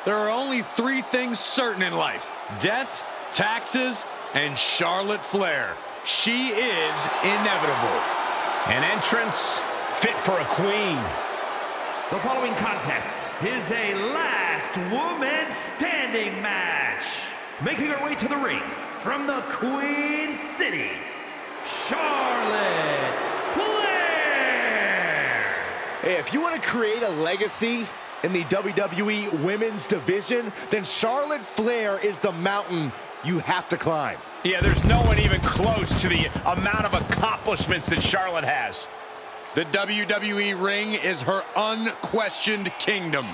There are only three things certain in life: death, taxes, and Charlotte Flair. She is inevitable. An entrance fit for a queen. The following contest is a last woman standing match. Making her way to the ring from the Queen City, Charlotte Flair. Hey, if you want to create a legacy in the WWE Women's Division, then Charlotte Flair is the mountain you have to climb. Yeah, there's no one even close to the amount of accomplishments that Charlotte has. The WWE ring is her unquestioned kingdom.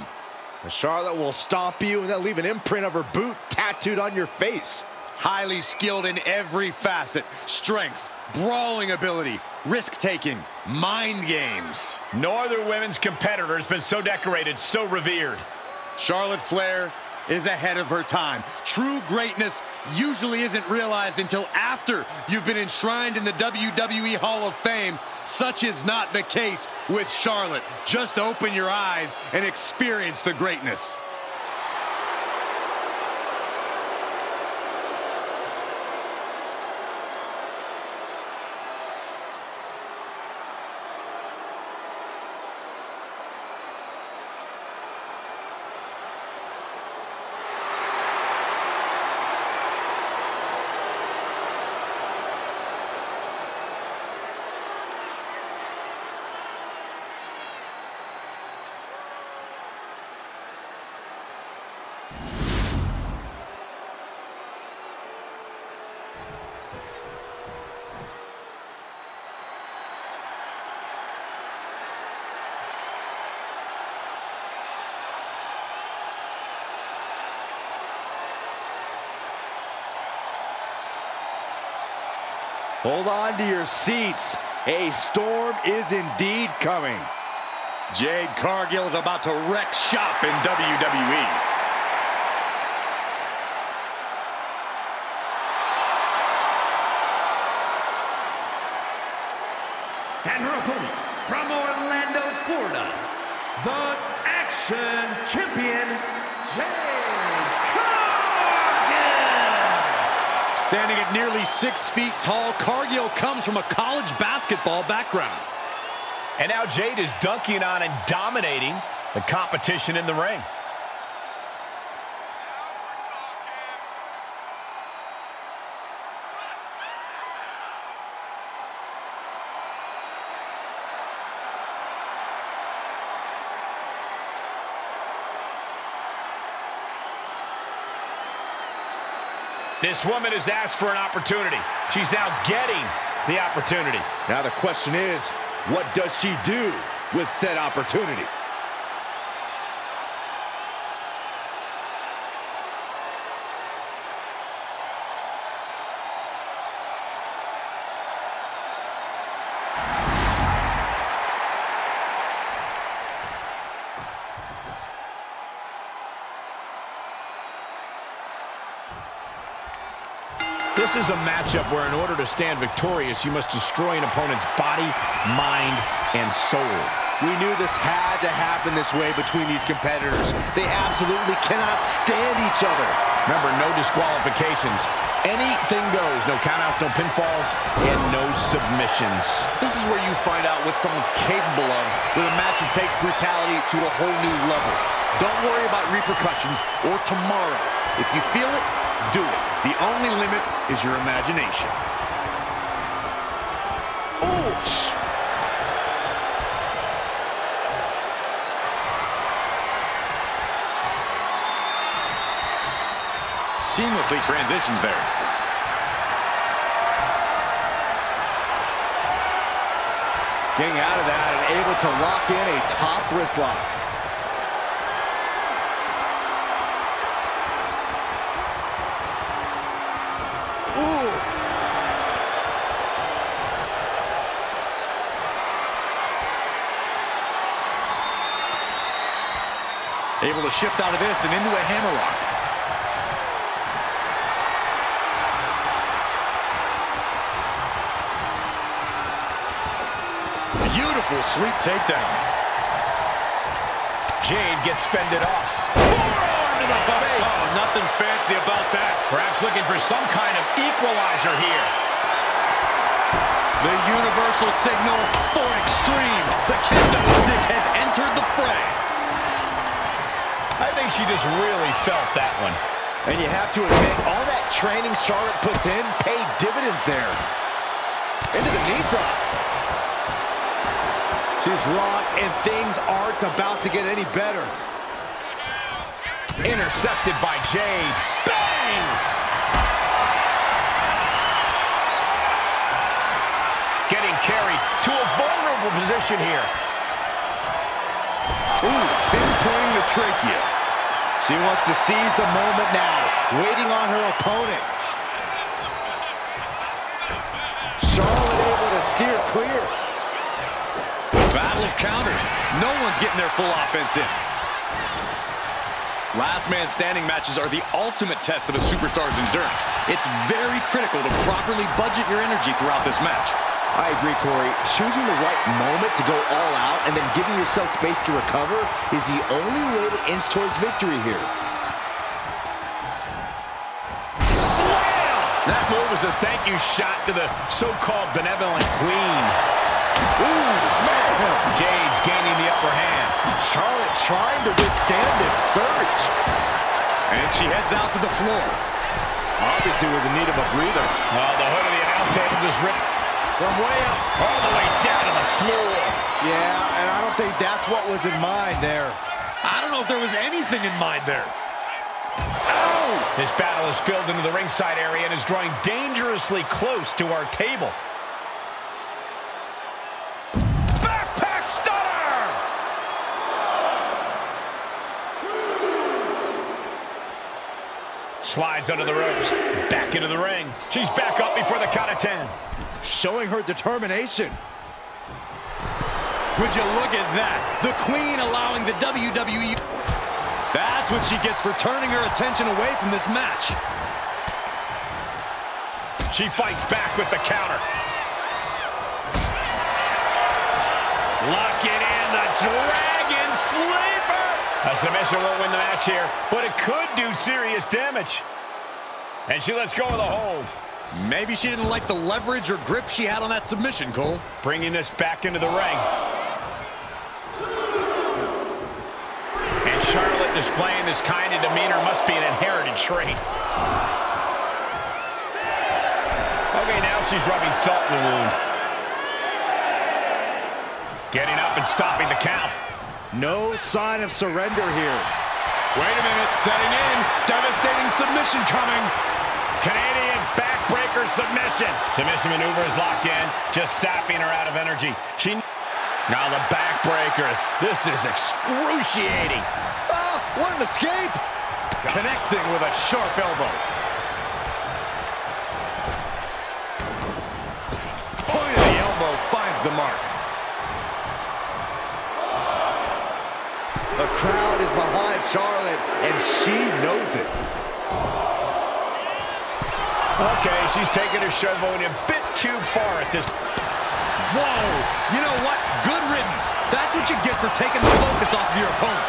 Charlotte will stomp you and then leave an imprint of her boot tattooed on your face. Highly skilled in every facet: strength, brawling ability, risk-taking, mind games. No other women's competitor has been so decorated, so revered. Charlotte Flair is ahead of her time. True greatness usually isn't realized until after you've been enshrined in the WWE Hall of Fame. Such is not the case with Charlotte. Just open your eyes and experience the greatness. Hold on to your seats. A storm is indeed coming. Jade Cargill is about to wreck shop in WWE. And her opponent from Orlando, Florida, the Action Champion, Jade. Standing at nearly 6 feet tall, Cargill comes from a college basketball background. And now Jade is dunking on and dominating the competition in the ring. This woman has asked for an opportunity. She's now getting the opportunity. Now the question is, what does she do with said opportunity? This is a matchup where in order to stand victorious, you must destroy an opponent's body, mind, and soul. We knew this had to happen this way between these competitors. They absolutely cannot stand each other. Remember, no disqualifications. Anything goes. No countouts, no pinfalls, and no submissions. This is where you find out what someone's capable of with a match that takes brutality to a whole new level. Don't worry about repercussions or tomorrow. If you feel it, do it. The only limit is your imagination. Oof! Seamlessly transitions there. Getting out of that and able to lock in a top wrist lock. Ooh. Able to shift out of this and into a hammerlock. Beautiful sweep takedown. Jade gets fended off. Forearm the face. Oh, nothing fancy about that. Perhaps looking for some kind of equalizer here. The universal signal for extreme. The kendo stick has entered the fray. I think she just really felt that one. And you have to admit, all that training Charlotte puts in paid dividends there. Into the knee drop. She's rocked, and things aren't about to get any better. Intercepted by Jade. Bang! Getting carried to a vulnerable position here. Ooh, pinpointing the trachea. She wants to seize the moment now, waiting on her opponent. Charlotte able to steer clear. Battle of counters. No one's getting their full offense in. Last man standing matches are the ultimate test of a superstar's endurance. It's very critical to properly budget your energy throughout this match. I agree, Corey. Choosing the right moment to go all out and then giving yourself space to recover is the only way to inch towards victory here. Slam! That move was a thank you shot to the so-called benevolent queen. Ooh, man. Jade's gaining the upper hand. Charlotte trying to withstand this surge. And she heads out to the floor. Obviously was in need of a breather. Oh, the hood of the announce table just ripped from way up all the way down to the floor. Yeah, and I don't think that's what was in mind there. I don't know if there was anything in mind there. Ow! This battle has spilled into the ringside area and is drawing dangerously close to our table. Backpack stunner! Slides under the ropes, back into the ring. She's back up before the count of 10. Showing her determination. Would you look at that? The queen allowing the WWE. That's what she gets for turning her attention away from this match. She fights back with the counter. Lock it in, the Dragon Sleeper. A submission won't win the match here, but it could do serious damage. And she lets go of the hold. Maybe she didn't like the leverage or grip she had on that submission, Cole. Bringing this back into the ring. And Charlotte displaying this kind of demeanor must be an inherited trait. Okay, now she's rubbing salt in the wound. Getting up and stopping the count. No sign of surrender here. Wait a minute, setting in. Devastating submission coming. Canadian backbreaker submission. Submission maneuver is locked in, just sapping her out of energy. Now the backbreaker. This is excruciating. Oh, what an escape. Connecting with a sharp elbow. Point of the elbow finds the mark. The crowd is behind Charlotte, and she knows it. Okay, she's taking her show going a bit too far at this. Whoa! You know what? Good riddance. That's what you get for taking the focus off of your opponent.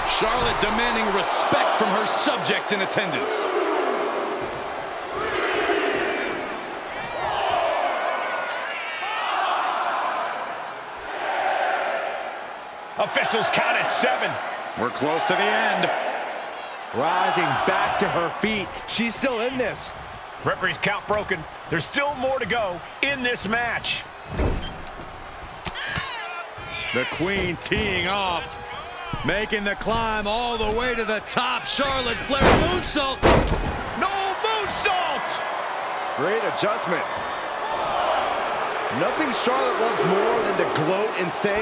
Charlotte demanding respect from her subjects in attendance. Officials count at 7. We're close to the end. Rising back to her feet. She's still in this. Referee's count broken. There's still more to go in this match. The queen teeing off. Making the climb all the way to the top. Charlotte Flair moonsault. No moonsault! Great adjustment. Nothing Charlotte loves more than to gloat and say,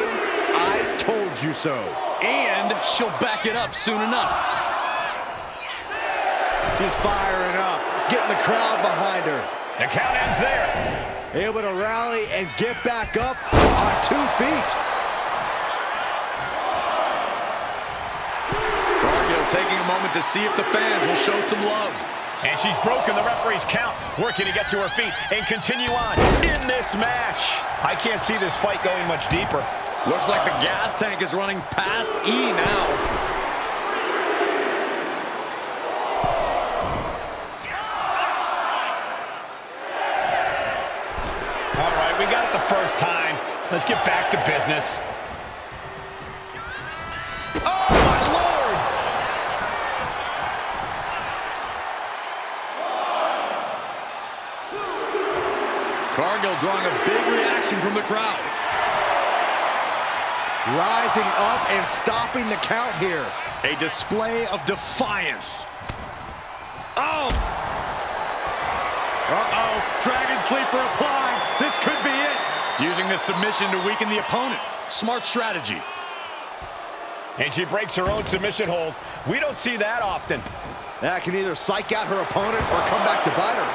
I told you so. And she'll back it up soon enough. She's firing up, getting the crowd behind her. The count ends there. Able to rally and get back up on 2 feet. Cargill taking a moment to see if the fans will show some love. And she's broken the referee's count, working to get to her feet and continue on in this match. I can't see this fight going much deeper. Looks like the gas tank is running past E now. All right, we got it the first time. Let's get back to business. Oh, my Lord! Cargill drawing a big reaction from the crowd. Rising up and stopping the count here. A display of defiance. Oh! Uh-oh, Dragon Sleeper applied. This could be it. Using this submission to weaken the opponent. Smart strategy. And she breaks her own submission hold. We don't see that often. That can either psych out her opponent or come back to bite her.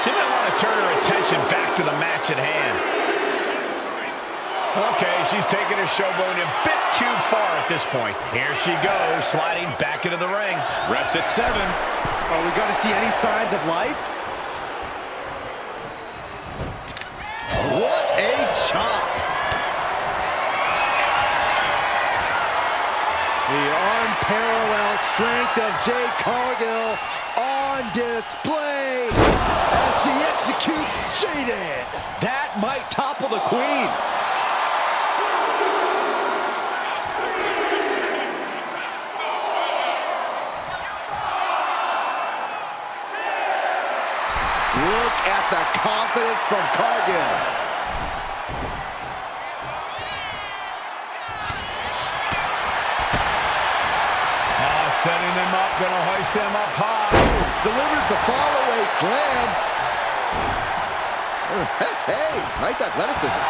She might want to turn her attention back to the match at hand. Okay, she's taking her showboat a bit too far at this point. Here she goes, sliding back into the ring. Reps at 7. Are we going to see any signs of life? What a chop! The unparalleled strength of Jade Cargill on display as she executes Jade. That might topple the Queen. Look at the confidence from Cargill. Setting them up, gonna hoist them up high. Delivers the fall-away slam. Hey, nice athleticism.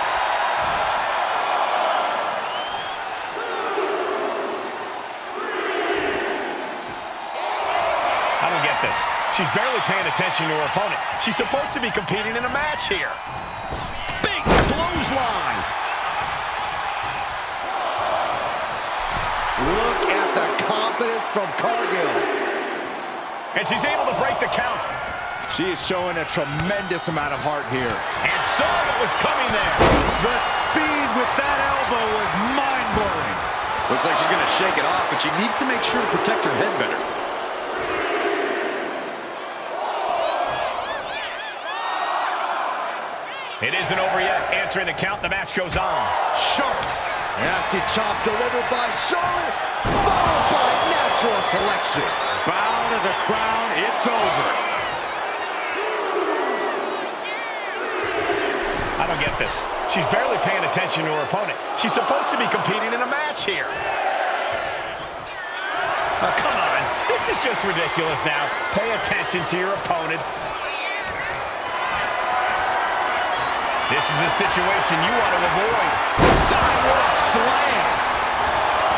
I don't get this. She's barely paying attention to her opponent. She's supposed to be competing in a match here. Big clothesline. Look at the confidence from Cargill. And she's able to break the count. She is showing a tremendous amount of heart here. And saw what was coming there. The speed with that elbow was mind-blowing. Looks like she's going to shake it off, but she needs to make sure to protect her head better. It isn't over yet. Answering the count, the match goes on. Sharp. Nasty chop delivered by Charlotte, followed by natural selection. Bow to the crown, it's over. I don't get this. She's barely paying attention to her opponent. She's supposed to be competing in a match here. Oh, come on. This is just ridiculous now. Pay attention to your opponent. This is a situation you want to avoid. Sidewalk slam.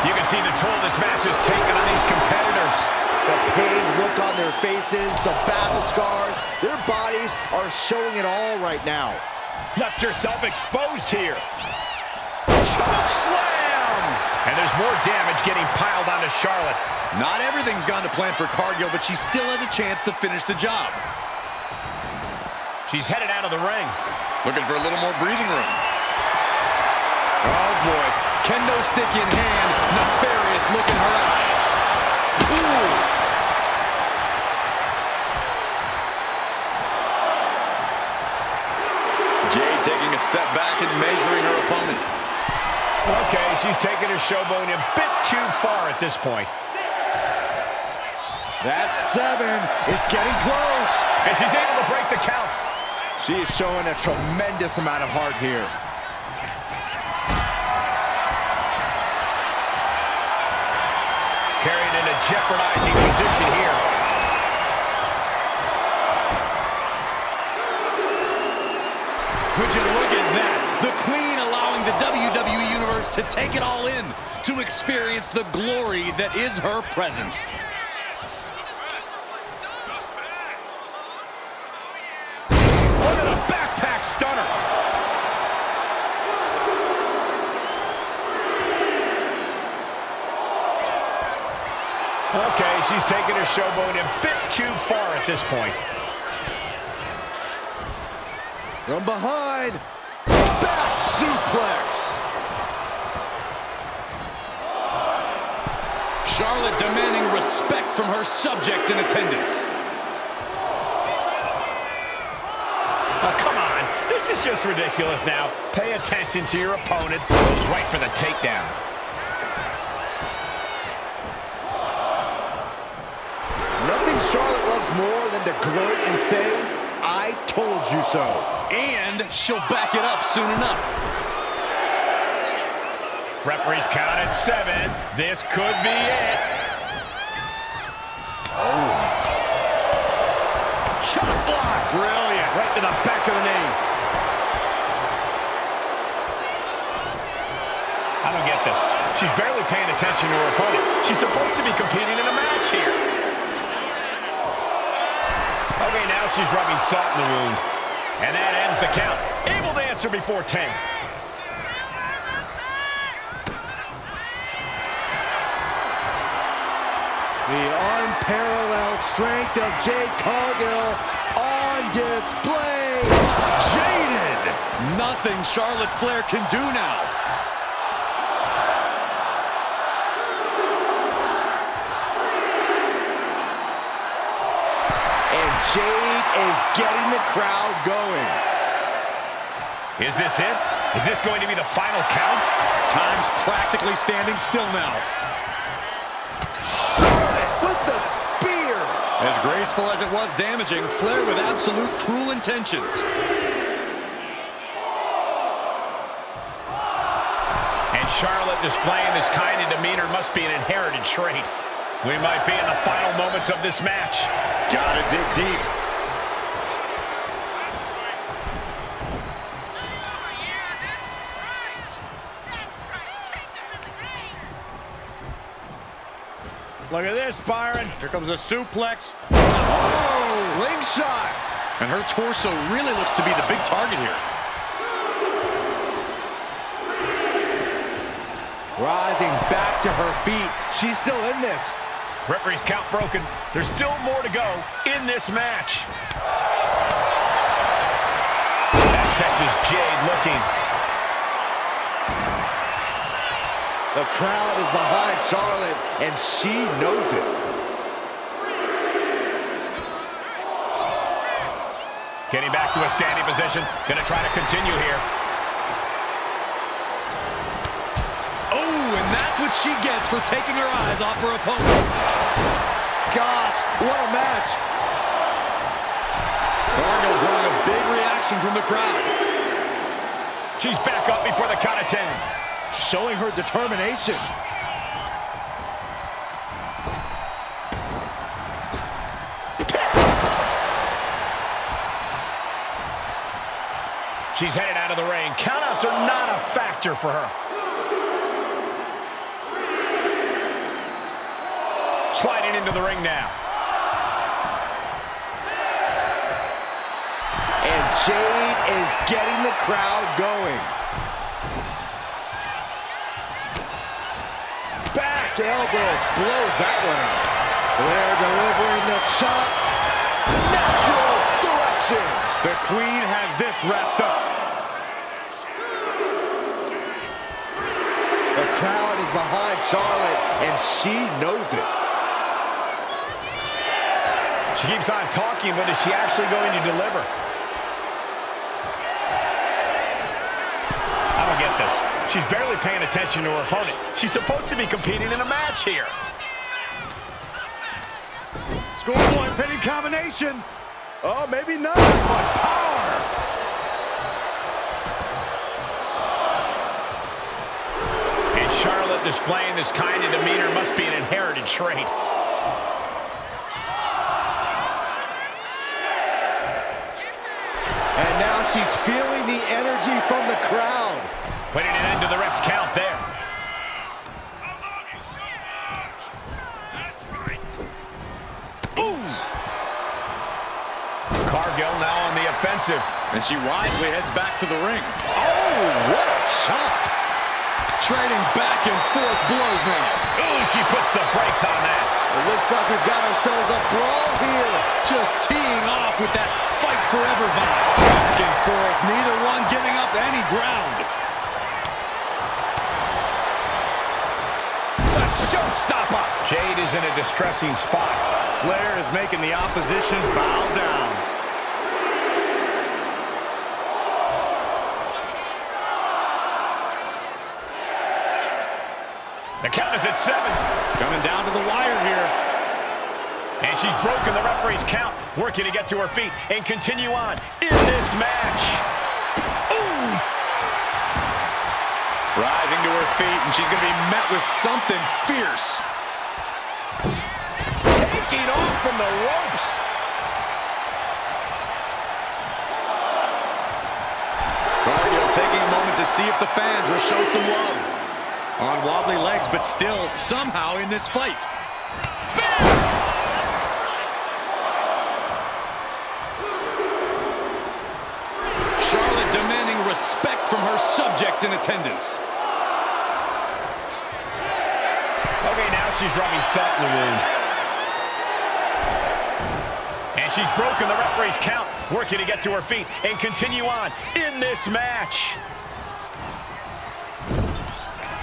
You can see the toll this match has taken on these competitors. The pain look on their faces, the battle scars, their bodies are showing it all right now. Left herself exposed here. Choke slam! And there's more damage getting piled onto Charlotte. Not everything's gone to plan for Cargill, but she still has a chance to finish the job. She's headed out of the ring. Looking for a little more breathing room. Oh, boy. Kendo stick in hand. Nefarious look in her eyes. Ooh. Jade taking a step back and measuring her opponent. Okay, she's taking her showboat a bit too far at this point. That's 7. It's getting close. And she's able to break the count. She is showing a tremendous amount of heart here. Carried in a jeopardizing position here. Would you look at that? The Queen allowing the WWE Universe to take it all in, to experience the glory that is her presence. Look at a backpack stunner. Okay, she's taken her showboat a bit too far at this point. From behind, back suplex. Charlotte demanding respect from her subjects in attendance. Oh, come on. This is just ridiculous now. Pay attention to your opponent. Goes right for the takedown. Nothing Charlotte loves more than to gloat and say, "I told you so." And she'll back it up soon enough. Referee's count at 7. This could be it. Oh. Chop block. Brilliant. Right to the back of the knee. I don't get this. She's barely paying attention to her opponent. She's supposed to be competing in a match here. Okay, now she's rubbing salt in the wound. And that ends the count. Able to answer before 10. The unparalleled strength of Jade Cargill on display. Jaded. Nothing Charlotte Flair can do now. And Jade is getting the crowd going. Is this it? Is this going to be the final count? Time's practically standing still now. Charlotte with the spear. As graceful as it was damaging, Flair with absolute cruel intentions. And Charlotte displaying this kind of demeanor must be an inherited trait. We might be in the final moments of this match. Gotta dig deep. Look at this, Byron. Here comes a suplex. Oh, slingshot. And her torso really looks to be the big target here. Rising back to her feet. She's still in this. Referee's count broken. There's still more to go in this match. That catches Jade looking. The crowd is behind Charlotte, and she knows it. Getting back to a standing position. Gonna try to continue here. Oh, and that's what she gets for taking her eyes off her opponent. Gosh, what a match. Cargill drawing a big reaction from the crowd. She's back up before the count of 10. Showing her determination. She's headed out of the ring. Countouts are not a factor for her. Sliding into the ring now. And Jade is getting the crowd going. Back elbow blows that one out. Flair delivering the chop. Natural selection. The Queen has this wrapped up. The crowd is behind Charlotte, and she knows it. She keeps on talking, but is she actually going to deliver? I don't get this. She's barely paying attention to her opponent. She's supposed to be competing in a match here. Scoreboard pinning combination. Oh, maybe not, but power. And Charlotte displaying this kind of demeanor must be an inherited trait. And now she's feeling the energy from the crowd. Putting an end to the ref's count there. Ooh! Cargill now on the offensive. And she wisely heads back to the ring. Oh, what a chop. Trading back and forth blows now. Ooh, she puts the brakes on that. It looks like we've got ourselves a brawl here. Just teeing off with that fight forever vibe. Back and forth, neither one giving up any ground. The showstopper. Jade is in a distressing spot. Flair is making the opposition bow down. The count is at 7. Coming down to the wire here. And she's broken the referee's count, working to get to her feet and continue on in this match. Ooh! Rising to her feet, and she's going to be met with something fierce. Taking off from the ropes. Cargill taking a moment to see if the fans will show some love. On wobbly legs, but still somehow in this fight. Charlotte demanding respect from her subjects in attendance. Okay, now she's rubbing salt in the wound. And she's broken the referee's count, working to get to her feet and continue on in this match.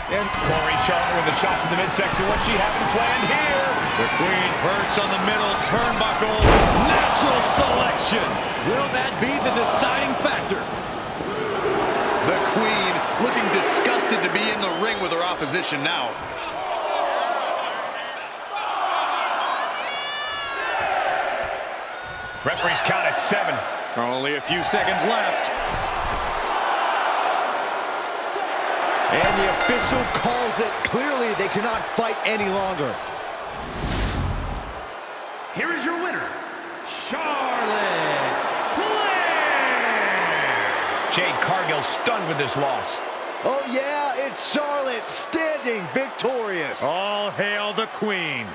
And Corey Charlotte with a shot to the midsection. What she having planned here? The Queen perched on the middle turnbuckle. Natural selection. Will that be the deciding factor? The Queen looking disgusted to be in the ring with her opposition now. Referee's count at 7. Only a few seconds left. And the official calls it. Clearly, they cannot fight any longer. Here is your winner, Charlotte Flair. Jade Cargill stunned with this loss. Oh, yeah, it's Charlotte standing victorious. All hail the Queen.